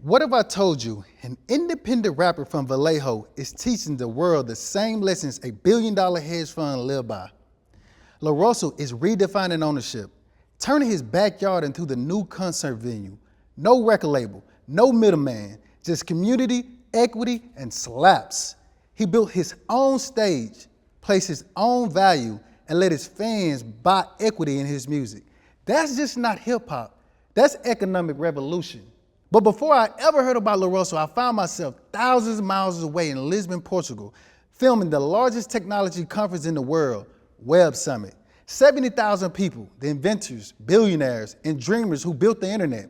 What if I told you an independent rapper from Vallejo is teaching the world the same lessons a billion-dollar hedge fund live by? La Russell is redefining ownership, turning his backyard into the new concert venue. No record label, no middleman, just community, equity, and slaps. He built his own stage, placed his own value, and let his fans buy equity in his music. That's just not hip hop, that's economic revolution. But before I ever heard about La Russell, I found myself thousands of miles away in Lisbon, Portugal, filming the largest technology conference in the world, Web Summit. 70,000 people, the inventors, billionaires, and dreamers who built the internet.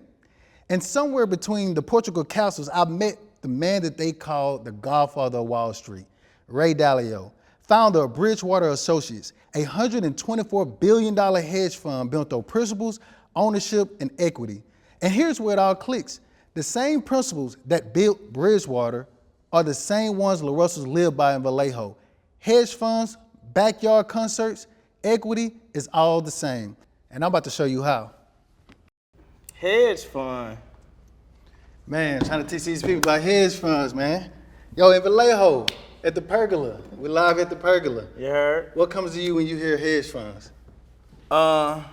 And somewhere between the Portugal castles, I met the man that they called the Godfather of Wall Street, Ray Dalio, founder of Bridgewater Associates, a $124 billion hedge fund built on principles, ownership, and equity. And here's where it all clicks. The same principles that built Bridgewater are the same ones La Russells live by in Vallejo. Hedge funds, backyard concerts, equity is all the same. And I'm about to show you how. Hedge fund. Man, trying to teach these people about hedge funds, man. Yo, in Vallejo, at the Pergola. We're live at the Pergola. You heard? What comes to you when you hear hedge funds? Not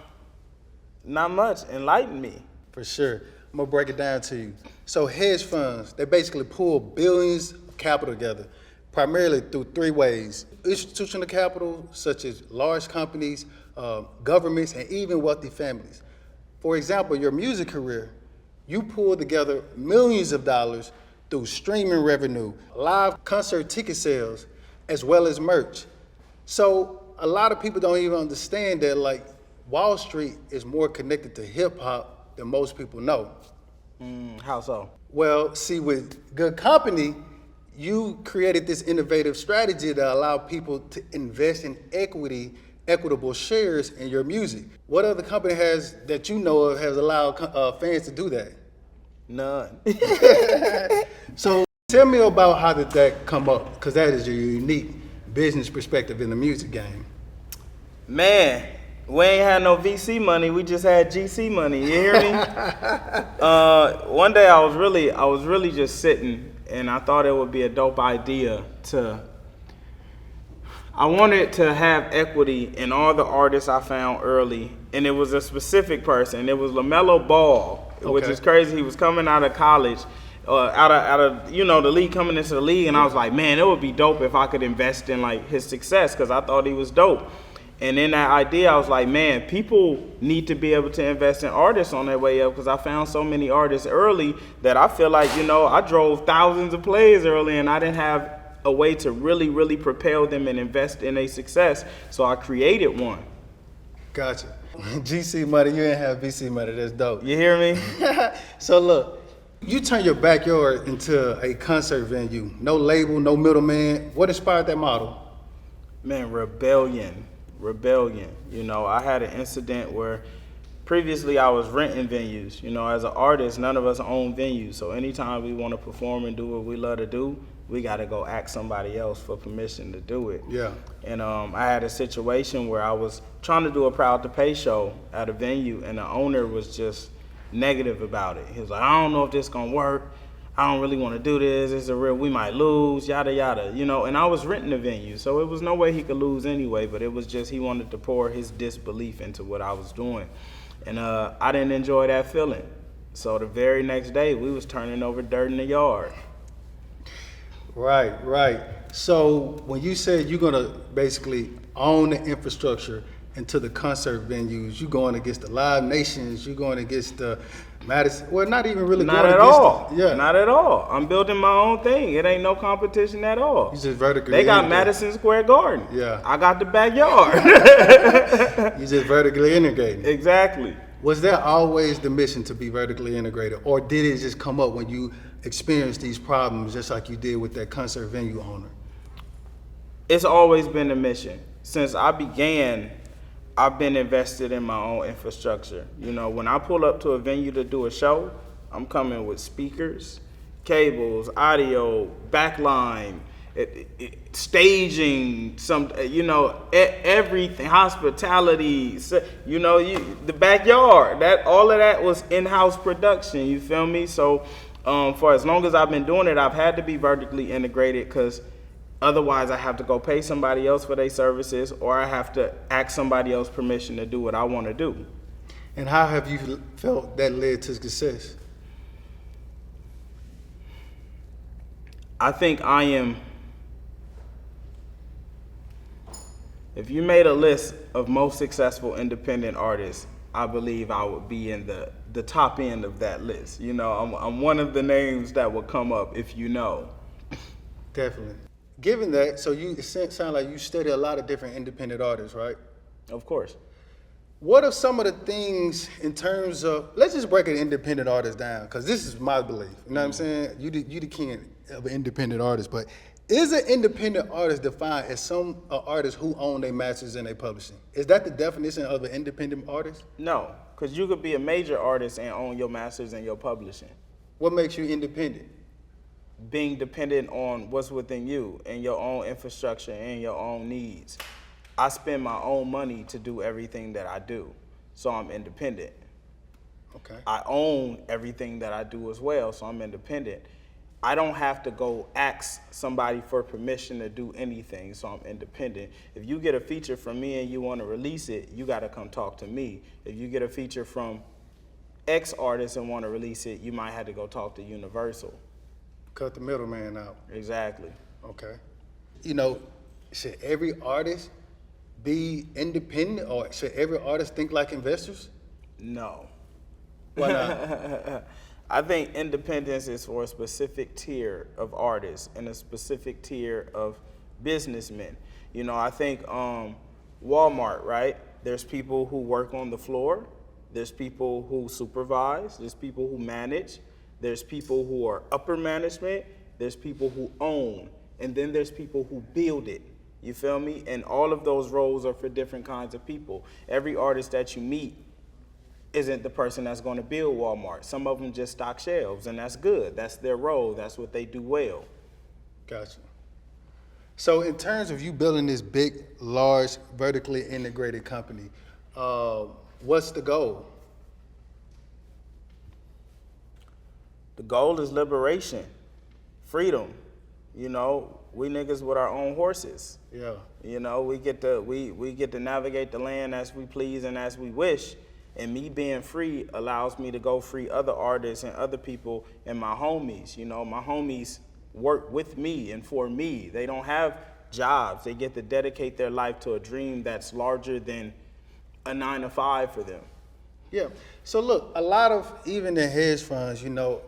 much. Enlighten me. For sure. I'm gonna break it down to you. So hedge funds, they basically pull billions of capital together, primarily through three ways. Institutional capital, such as large companies, governments, and even wealthy families. For example, your music career, you pull together millions of dollars through streaming revenue, live concert ticket sales, as well as merch. So a lot of people don't even understand that like Wall Street is more connected to hip hop than most people know. How so? Well, see, with Good Company, you created this innovative strategy that allowed people to invest in equitable shares in your music. What other company has that you know of has allowed fans to do that? None. So tell me about how did that come up? Because that is your unique business perspective in the music game. Man, we ain't had no VC money. We just had GC money. You hear me? One day I was really just sitting, and I thought it would be a dope idea I wanted to have equity in all the artists I found early, and it was a specific person. It was LaMelo Ball, which is crazy. He was coming out of college, out of the league, coming into the league, and I was like, man, it would be dope if I could invest in like his success because I thought he was dope. And in that idea, I was like, man, people need to be able to invest in artists on their way up because I found so many artists early that I feel like, I drove thousands of plays early and I didn't have a way to really, really propel them and invest in their success. So I created one. Gotcha. GC money, you ain't have VC money, that's dope. You hear me? So look, you turn your backyard into a concert venue. No label, no middleman. What inspired that model? Man, rebellion. I had an incident where previously I was renting venues. As an artist, none of us own venues. So anytime we want to perform and do what we love to do, we got to go ask somebody else for permission to do it. Yeah. And I had a situation where I was trying to do a Proud to Pay show at a venue, and the owner was just negative about it. He was like, I don't know if this gonna work. I don't really want to do this. It's we might lose, yada, yada, and I was renting the venue. So it was no way he could lose anyway, but it was just he wanted to pour his disbelief into what I was doing. And I didn't enjoy that feeling. So the very next day, we was turning over dirt in the yard. Right. So when you said you're gonna basically own the infrastructure into the concert venues, you're going against the Live Nations, you're going against the Madison, well, not even really not going at against all. Yeah. Not at all. I'm building my own thing. It ain't no competition at all. You just vertically They got integrated. Madison Square Garden. Yeah. I got the backyard. You just vertically integrated. Exactly. Was that always the mission to be vertically integrated, or did it just come up when you experienced these problems just like you did with that concert venue owner? It's always been a mission. Since I began, I've been invested in my own infrastructure. When I pull up to a venue to do a show, I'm coming with speakers, cables, audio, backline, staging, everything, hospitality, the backyard. All of that was in-house production. You feel me? So For as long as I've been doing it, I've had to be vertically integrated because otherwise I have to go pay somebody else for their services, or I have to ask somebody else permission to do what I want to do. And how have you felt that led to success? I think if you made a list of most successful independent artists, I believe I would be in the top end of that list. You know, I'm one of the names that would come up if you know. Definitely. Given that, so it sounds like you study a lot of different independent artists, right? Of course. What are some of the things in terms of, let's just break an independent artist down, because this is my belief. You know what I'm saying? You the king of an independent artist, but is an independent artist defined as some artists who own their masters and their publishing? Is that the definition of an independent artist? No, because you could be a major artist and own your masters and your publishing. What makes you independent? Being dependent on what's within you and your own infrastructure and your own needs. I spend my own money to do everything that I do, so I'm independent. Okay. I own everything that I do as well, so I'm independent. I don't have to go ask somebody for permission to do anything, so I'm independent. If you get a feature from me and you want to release it, you got to come talk to me. If you get a feature from X artist and want to release it, you might have to go talk to Universal. Cut the middleman out. Exactly. Okay. You know, should every artist be independent, or should every artist think like investors? No. Why not? I think independence is for a specific tier of artists and a specific tier of businessmen. You know, I think Walmart, right? There's people who work on the floor. There's people who supervise. There's people who manage. There's people who are upper management. There's people who own. And then there's people who build it. You feel me? And all of those roles are for different kinds of people. Every artist that you meet isn't the person that's going to build Walmart. Some of them just stock shelves, and that's good. That's their role. That's what they do well. Gotcha. So in terms of you building this big, large, vertically integrated company, what's the goal? The goal is liberation, freedom. You know, we niggas with our own horses. Yeah. You know, we get to navigate the land as we please and as we wish. And me being free allows me to go free other artists and other people and my homies. You know, my homies work with me and for me. They don't have jobs. They get to dedicate their life to a dream that's larger than a 9-to-5 for them. Yeah. So look, a lot of even the hedge funds, you know,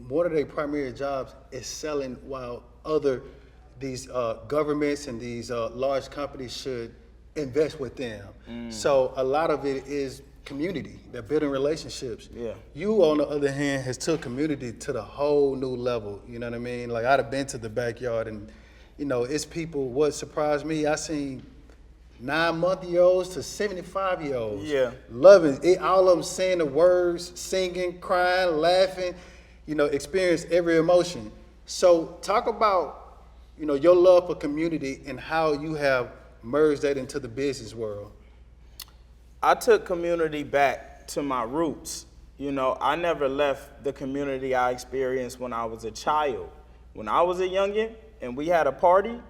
one of their primary jobs is selling, while these governments and these large companies should invest with them. So a lot of it is community, they're building relationships. Yeah. You, on the other hand, has took community to the whole new level. You know what I mean? Like, I'd have been to the backyard and, you know, it's people, what surprised me, I seen 9-month-olds to 75-year-olds. Yeah. Loving it, all of them saying the words, singing, crying, laughing, you know, experience every emotion. So talk about, you know, your love for community and how you have merged that into the business world. I took community back to my roots. You know, I never left the community I experienced when I was a child. When I was a youngin' and we had a party,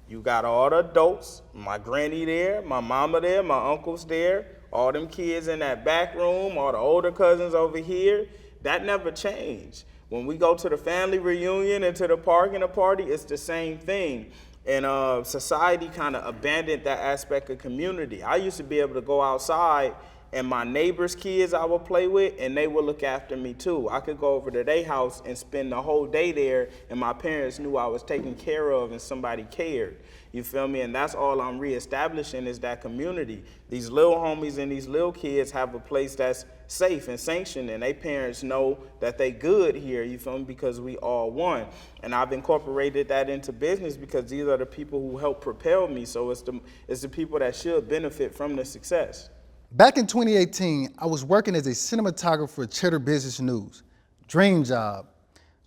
you got all the adults, my granny there, my mama there, my uncles there, all them kids in that back room, all the older cousins over here. That never changed. When we go to the family reunion and to the park and the party, it's the same thing. And society kind of abandoned that aspect of community. I used to be able to go outside and my neighbors' kids I would play with, and they would look after me too. I could go over to their house and spend the whole day there, and my parents knew I was taken care of and somebody cared. You feel me? And that's all I'm reestablishing is that community. These little homies and these little kids have a place that's safe and sanctioned, and their parents know that they good here, you feel me, because we all one. And I've incorporated that into business because these are the people who help propel me, so it's the people that should benefit from the success. Back in 2018, I was working as a cinematographer at Cheddar Business News. Dream job.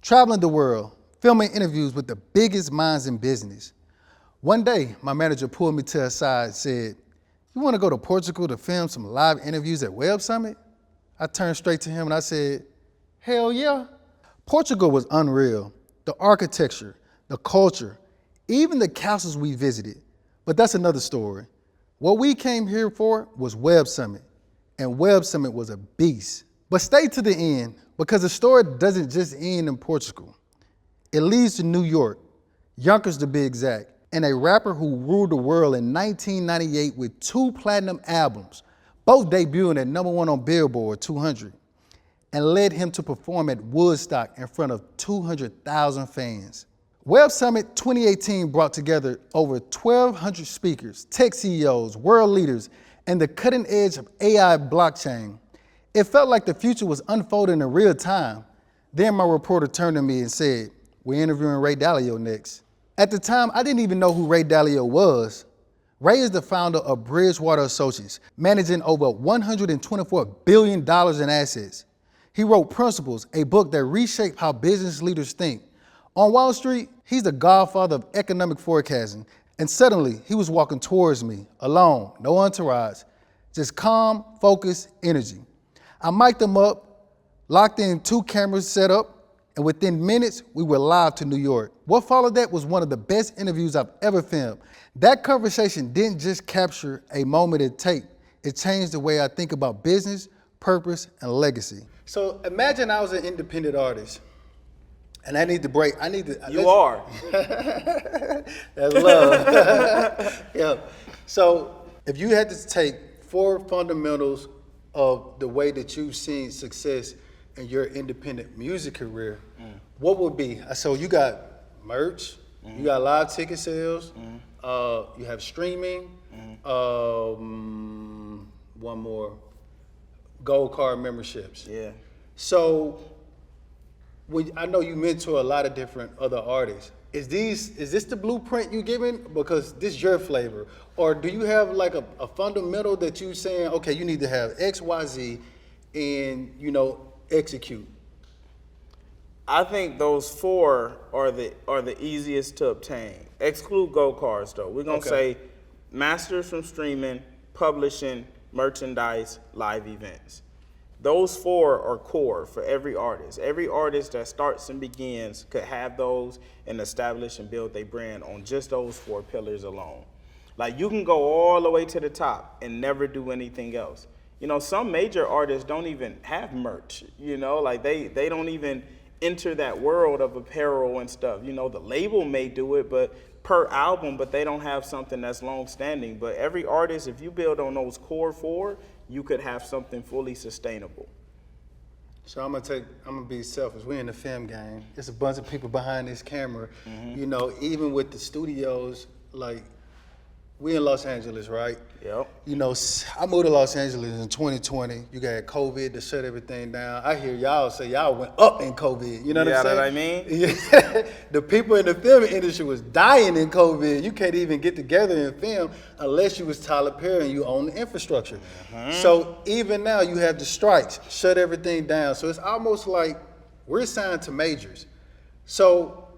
Traveling the world, filming interviews with the biggest minds in business. One day, my manager pulled me to her side and said, "You want to go to Portugal to film some live interviews at Web Summit?" I turned straight to him and I said, "Hell yeah." Portugal was unreal. The architecture, the culture, even the castles we visited. But that's another story. What we came here for was Web Summit, and Web Summit was a beast. But stay to the end, because the story doesn't just end in Portugal. It leads to New York, Yonkers to be exact, and a rapper who ruled the world in 1998 with 2 platinum albums, both debuting at #1 on Billboard 200, and led him to perform at Woodstock in front of 200,000 fans. Web Summit 2018 brought together over 1,200 speakers, tech CEOs, world leaders, and the cutting edge of AI blockchain. It felt like the future was unfolding in real time. Then my reporter turned to me and said, "We're interviewing Ray Dalio next." At the time, I didn't even know who Ray Dalio was. Ray is the founder of Bridgewater Associates, managing over $124 billion in assets. He wrote Principles, a book that reshaped how business leaders think. On Wall Street, he's the godfather of economic forecasting. And suddenly, he was walking towards me, alone, no entourage, just calm, focused energy. I mic'd him up, locked in 2 cameras set up, and within minutes, we were live to New York. What followed that was one of the best interviews I've ever filmed. That conversation didn't just capture a moment in tape. It changed the way I think about business, purpose, and legacy. So imagine I was an independent artist, and I need to break. You are. That's love. Yeah. So if you had to take 4 fundamentals of the way that you've seen success in your independent music career, what would be? So you got merch, you got live ticket sales, you have streaming, one more, gold card memberships. Yeah. So I know you mentor a lot of different other artists. Is this the blueprint you giving? Because this is your flavor. Or do you have like a fundamental that you saying, okay, you need to have X, Y, Z, and execute? I think those 4 are the easiest to obtain. Exclude gold cards though. We're gonna say masters from streaming, publishing, merchandise, live events. Those 4 are core for every artist. Every artist that starts and begins could have those and establish and build their brand on just those 4 pillars alone. Like you can go all the way to the top and never do anything else. Some major artists don't even have merch, like they don't even enter that world of apparel and stuff. The label may do it, but per album, but they don't have something that's long standing. But every artist, if you build on those core 4, you could have something fully sustainable. So I'm gonna be selfish. We're in the film game. There's a bunch of people behind this camera. Even with the studios, like we in Los Angeles, right? Yep. I moved to Los Angeles in 2020. You got COVID to shut everything down. I hear y'all say y'all went up in COVID. You know what I'm saying? What I mean? Yeah. The people in the film industry was dying in COVID. You can't even get together and film unless you was Tyler Perry and you own the infrastructure. So even now you have the strikes, shut everything down. So it's almost like we're signed to majors. So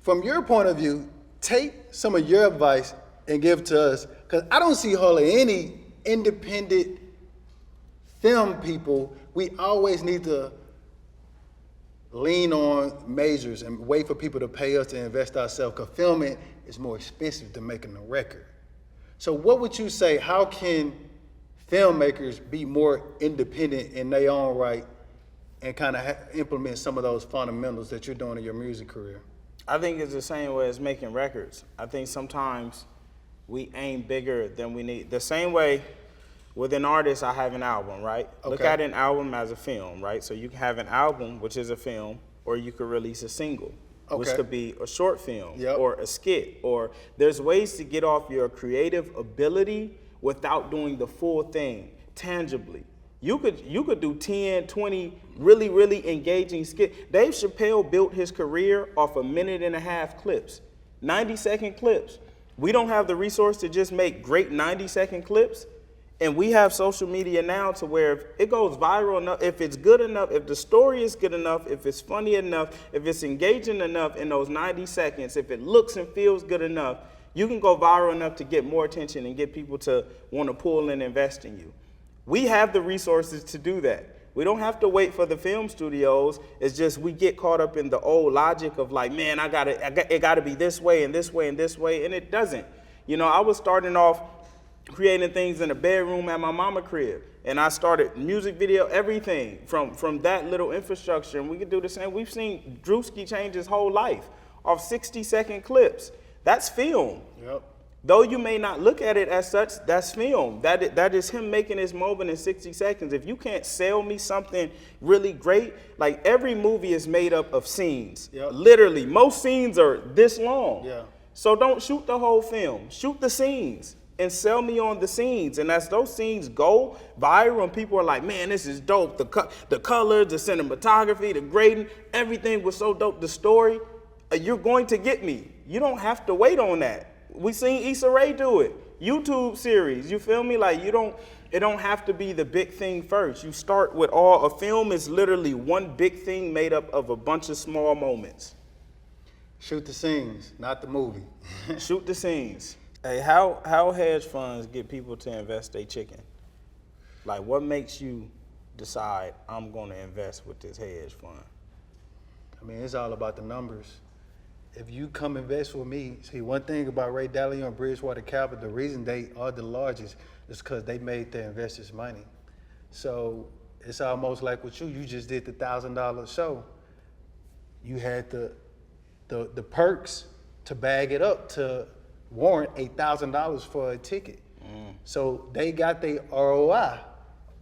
from your point of view, take some of your advice and give to us, because I don't see hardly any independent film people. We always need to lean on majors and wait for people to pay us to invest ourselves, because filming is more expensive than making a record. So what would you say, how can filmmakers be more independent in their own right and kind of implement some of those fundamentals that you're doing in your music career? I think it's the same way as making records. I think sometimes we aim bigger than we need. The same way with an artist, I have an album, right? Okay. Look at an album as a film, right? So you can have an album, which is a film, or you could release a single, which could be a short film or a skit. Or there's ways to get off your creative ability without doing the full thing tangibly. You could do 10, 20 really, really engaging skits. Dave Chappelle built his career off 1.5-minute clips, 90-second clips. We don't have the resource to just make great 90-second clips. And we have social media now to where if it goes viral enough, if it's good enough, if the story is good enough, if it's funny enough, if it's engaging enough in those 90 seconds, if it looks and feels good enough, you can go viral enough to get more attention and get people to want to pull and invest in you. We have the resources to do that. We don't have to wait for the film studios. It's just we get caught up in the old logic of like, man, it gotta be this way and this way and this way, and it doesn't. You know, I was starting off creating things in the bedroom at my mama crib, and I started music video, everything from that little infrastructure, and we could do the same. We've seen Drewski change his whole life off 60-second clips. That's film. Yep. Though you may not look at it as such, that's film. That is him making his moment in 60 seconds. If you can't sell me something really great, like every movie is made up of scenes. Yep. Literally, most scenes are this long. Yeah. So don't shoot the whole film. Shoot the scenes and sell me on the scenes. And as those scenes go viral and people are like, man, this is dope. The colors, the cinematography, the grading, everything was so dope. The story, you're going to get me. You don't have to wait on that. We seen Issa Rae do it. YouTube series, you feel me? Like it don't have to be the big thing first. You start with a film is literally one big thing made up of a bunch of small moments. Shoot the scenes, not the movie. Shoot the scenes. Hey, how hedge funds get people to invest their chicken? Like what makes you decide I'm gonna invest with this hedge fund? I mean, it's all about the numbers. If you come invest with me, see, one thing about Ray Dalio and Bridgewater Capital, the reason they are the largest is because they made their investors money. So it's almost like with you just did the $1,000 show. You had the perks to bag it up to warrant $8,000 for a ticket. So they got their ROI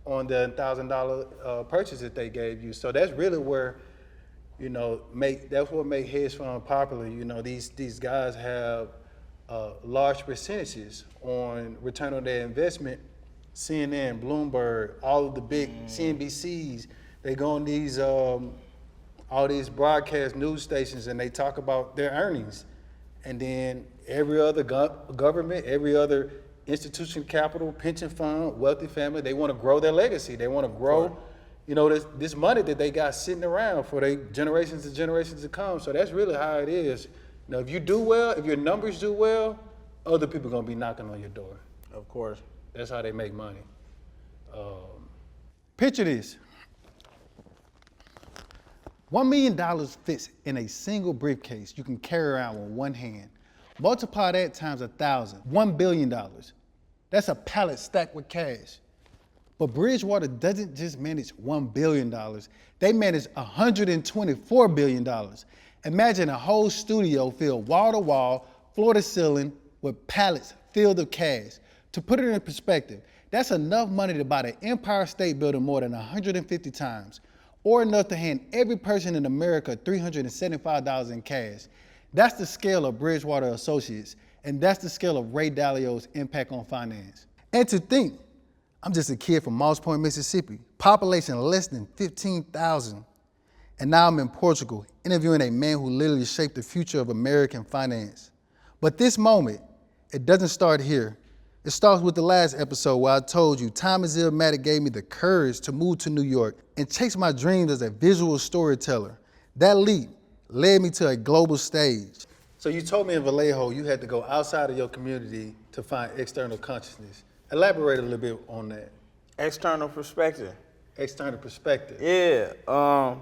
on the $1,000 purchase that they gave you. So that's really where, you know, that's what make hedge fund popular. You know, these guys have large percentages on return on their investment. CNN, Bloomberg, all of the big CNBCs, they go on these all these broadcast news stations and they talk about their earnings. And then every other government, every other institution, capital, pension fund, wealthy family, they want to grow their legacy. They want to grow, you know, this money that they got sitting around for their generations and generations to come. So that's really how it is. You know, if you do well, if your numbers do well, other people are gonna be knocking on your door. Of course. That's how they make money. Picture this. $1 million fits in a single briefcase you can carry around with one hand. Multiply that times 1,000, $1 billion. That's a pallet stacked with cash. But Bridgewater doesn't just manage $1 billion, they manage $124 billion. Imagine a whole studio filled wall to wall, floor to ceiling with pallets filled of cash. To put it in perspective, that's enough money to buy the Empire State Building more than 150 times, or enough to hand every person in America $375 in cash. That's the scale of Bridgewater Associates, and that's the scale of Ray Dalio's impact on finance. And to think, I'm just a kid from Moss Point, Mississippi, population less than 15,000. And now I'm in Portugal, interviewing a man who literally shaped the future of American finance. But this moment, it doesn't start here. It starts with the last episode where I told you Thomas Illmatic gave me the courage to move to New York and chase my dreams as a visual storyteller. That leap led me to a global stage. So you told me in Vallejo you had to go outside of your community to find external consciousness. Elaborate a little bit on that. External perspective. External perspective. Yeah,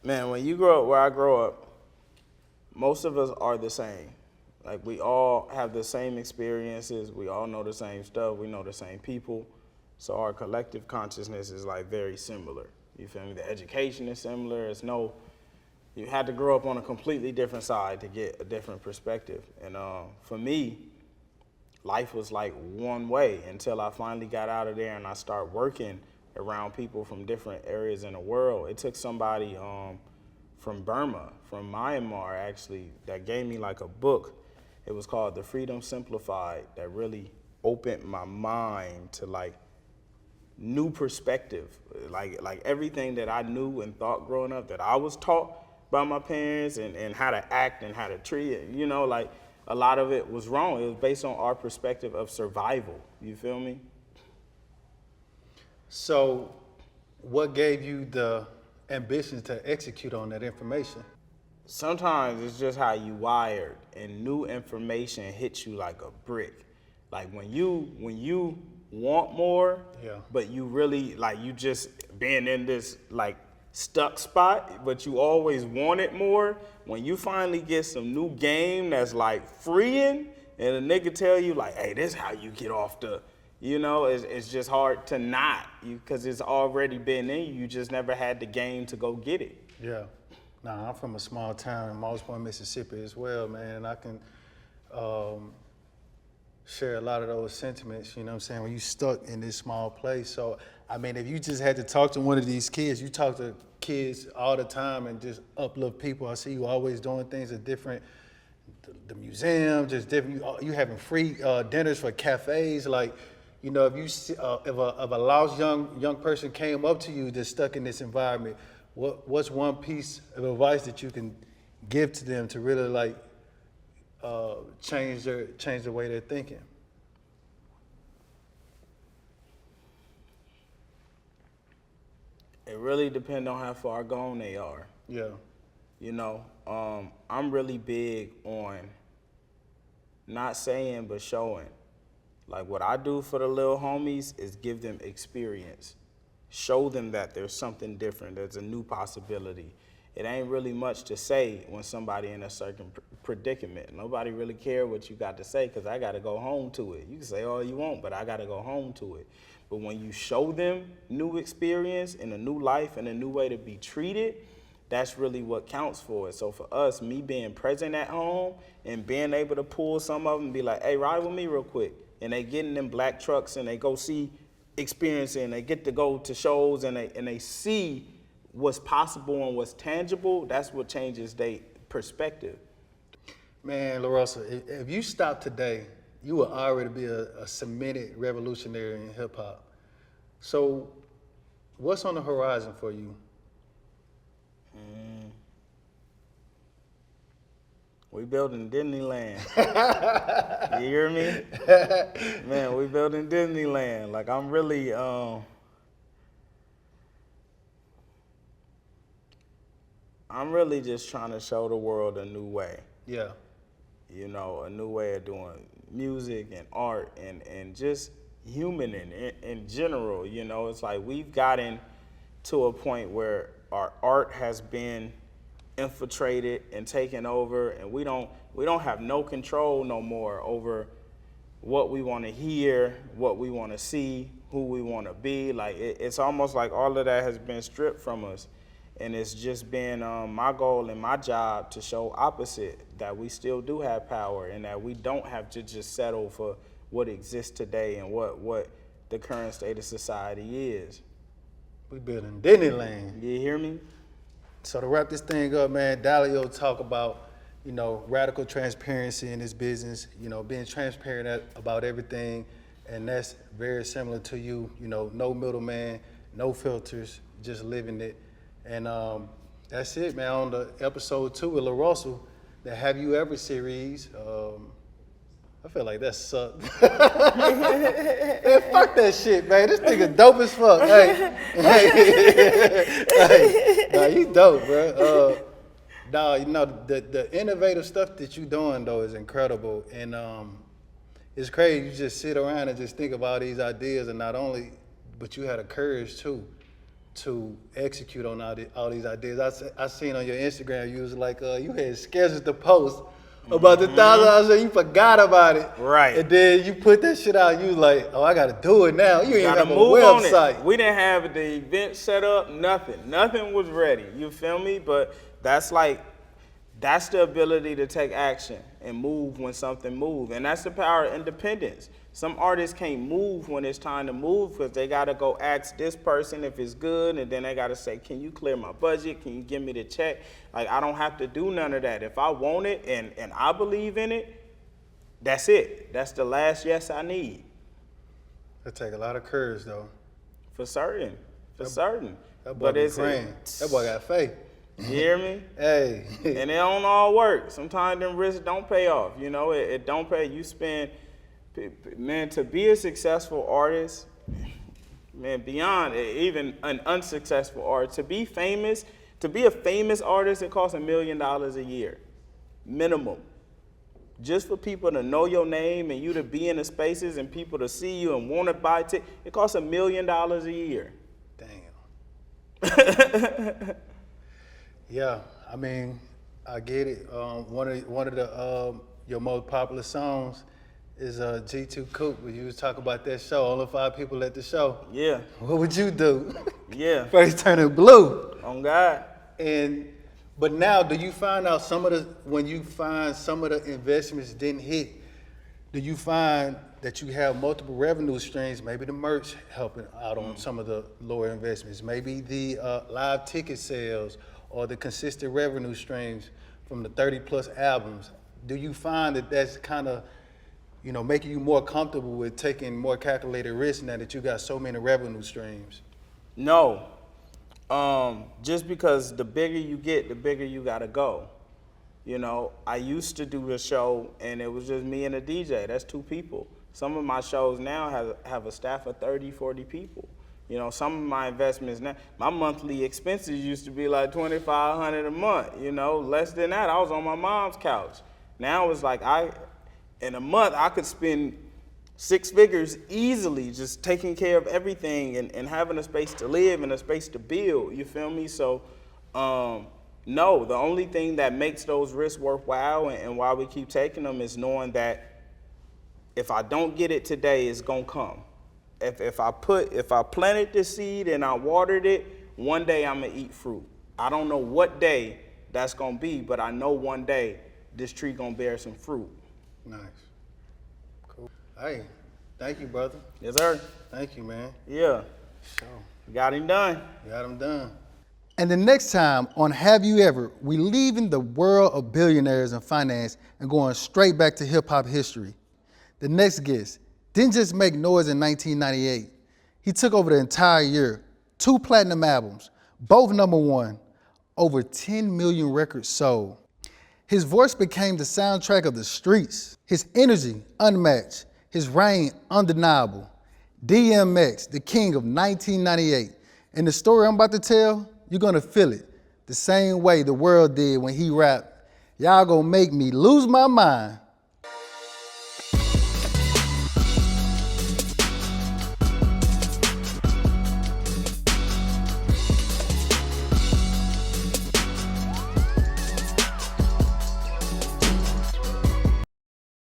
man, when you grow up where I grow up, most of us are the same. Like we all have the same experiences, we all know the same stuff, we know the same people. So our collective consciousness is like very similar. You feel me? The education is similar. You had to grow up on a completely different side to get a different perspective. And for me, life was like one way until I finally got out of there and I started working around people from different areas in the world. It took somebody from Burma, from Myanmar actually, that gave me like a book. It was called The Freedom Simplified, that really opened my mind to like new perspective. Like everything that I knew and thought growing up that I was taught by my parents and how to act and how to treat it, you know, like a lot of it was wrong. It was based on our perspective of survival. You feel me? So what gave you the ambition to execute on that information? Sometimes it's just how you wired, and new information hits you like a brick. Like when you want more, Yeah. but you really, like, you just being in this, like, stuck spot, but you always wanted more. When you finally get some new game that's, like, freeing, and a nigga tell you, like, hey, this is how you get off the, you know, it's just hard to not, because it's already been in you. You just never had the game to go get it. Yeah. Nah, I'm from a small town in Moss Point, Mississippi as well, man. And I can share a lot of those sentiments, you know what I'm saying, when you stuck in this small place. So, I mean, if you just had to talk to one of these kids, you talk to kids all the time and just uplift people. I see you always doing things at different, the museum, just different, you having free dinners for cafes. Like, you know, if you see, if a lost young person came up to you that's stuck in this environment, what's one piece of advice that you can give to them to really, like, change the way they're thinking? It really depends on how far gone they are. Yeah. You know, I'm really big on not saying but showing. Like, what I do for the little homies is give them experience. Show them that there's something different, there's a new possibility. It ain't really much to say when somebody in a certain predicament. Nobody really care what you got to say, because I got to go home to it. You can say all you want, but I got to go home to it. But when you show them new experience and a new life and a new way to be treated, that's really what counts for it. So for us, me being present at home and being able to pull some of them and be like, hey, ride with me real quick. And they get in them black trucks and they go see experience, and they get to go to shows, and they see what's possible and what's tangible. That's what changes their perspective. Man, LaRosa, if you stopped today, you would already be a cemented revolutionary in hip hop. So what's on the horizon for you? We building Disneyland. You hear me? Man, we building Disneyland. Like, I'm really, I'm really just trying to show the world a new way. Yeah. You know, a new way of doing music and art and just human in general. You know, it's like we've gotten to a point where our art has been infiltrated and taken over, and we don't have no control no more over what we want to hear, what we want to see, who we want to be. Like, it's almost like all of that has been stripped from us, and it's just been my goal and my job to show opposite, that we still do have power and that we don't have to just settle for what exists today and what the current state of society is. We building Disneyland. You hear me? So to wrap this thing up, man, Dalio talk about, you know, radical transparency in his business, you know, being transparent about everything, and that's very similar to you, you know, no middleman, no filters, just living it. And that's it, man, on the episode 2 with LaRosa, the Have You Ever series. I feel like that sucked. Man, fuck that shit, man. This nigga dope as fuck. Hey, nah, you dope, bro. Nah, you know, the innovative stuff that you doing, though, is incredible. And it's crazy. You just sit around and just think about these ideas, and not only, but you had a courage, too, to execute on all these ideas. I seen on your Instagram, you was like, you had scheduled to post about the $1,000, you forgot about it. Right. And then you put that shit out, you was like, oh, I gotta do it now. You ain't Gotta have a move on website. it. We didn't have the event set up, nothing. Nothing was ready. You feel me? But that's the ability to take action and move when something moves. And that's the power of independence. Some artists can't move when it's time to move because they got to go ask this person if it's good, and then they got to say, can you clear my budget? Can you give me the check? Like, I don't have to do none of that. If I want it and I believe in it, that's it. That's the last yes I need. That take a lot of courage, though. For certain. For certain. That boy be praying. That boy got faith. You hear me? Hey. And it don't all work. Sometimes them risks don't pay off. You know, it don't pay. You spend... Man, to be a successful artist, man, beyond even an unsuccessful artist, to be a famous artist, it costs $1 million a year, minimum. just for people to know your name and you to be in the spaces and people to see you and want to buy tickets, it costs $1 million a year. Damn. Yeah, I mean, I get it. One of the your most popular songs is G2 Coupe. When you was talking about that show, only 5 people at the show. Yeah. What would you do? Yeah. First turning blue. On God. But now, do you find out when you find some of the investments didn't hit, do you find that you have multiple revenue streams, maybe the merch helping out on some of the lower investments, maybe the live ticket sales or the consistent revenue streams from the 30 plus albums? Do you find that that's kind of, making you more comfortable with taking more calculated risks now that you got so many revenue streams? No. Just because the bigger you get, the bigger you gotta go. I used to do the show and it was just me and a DJ. That's 2 people. Some of my shows now have a staff of 30, 40 people. Some of my investments now, my monthly expenses used to be like $2,500 a month. Less than that, I was on my mom's couch. Now it's like in a month, I could spend 6 figures easily just taking care of everything and having a space to live and a space to build, you feel me? So, no, the only thing that makes those risks worthwhile and why we keep taking them is knowing that if I don't get it today, it's gonna come. If I planted the seed and I watered it, one day I'm gonna eat fruit. I don't know what day that's gonna be, but I know one day this tree gonna bear some fruit. Nice. Cool. Hey, thank you, brother. Yes, sir. Thank you, man. Yeah. Sure. Got him done. Got him done. And the next time on Have You Ever, we leaving the world of billionaires and finance and going straight back to hip hop history. The next guest didn't just make noise in 1998. He took over the entire year, 2 platinum albums, both #1, over 10 million records sold. His voice became the soundtrack of the streets. His energy unmatched, his reign undeniable. DMX, the king of 1998. And the story I'm about to tell, you're gonna feel it the same way the world did when he rapped, "Y'all gonna make me lose my mind."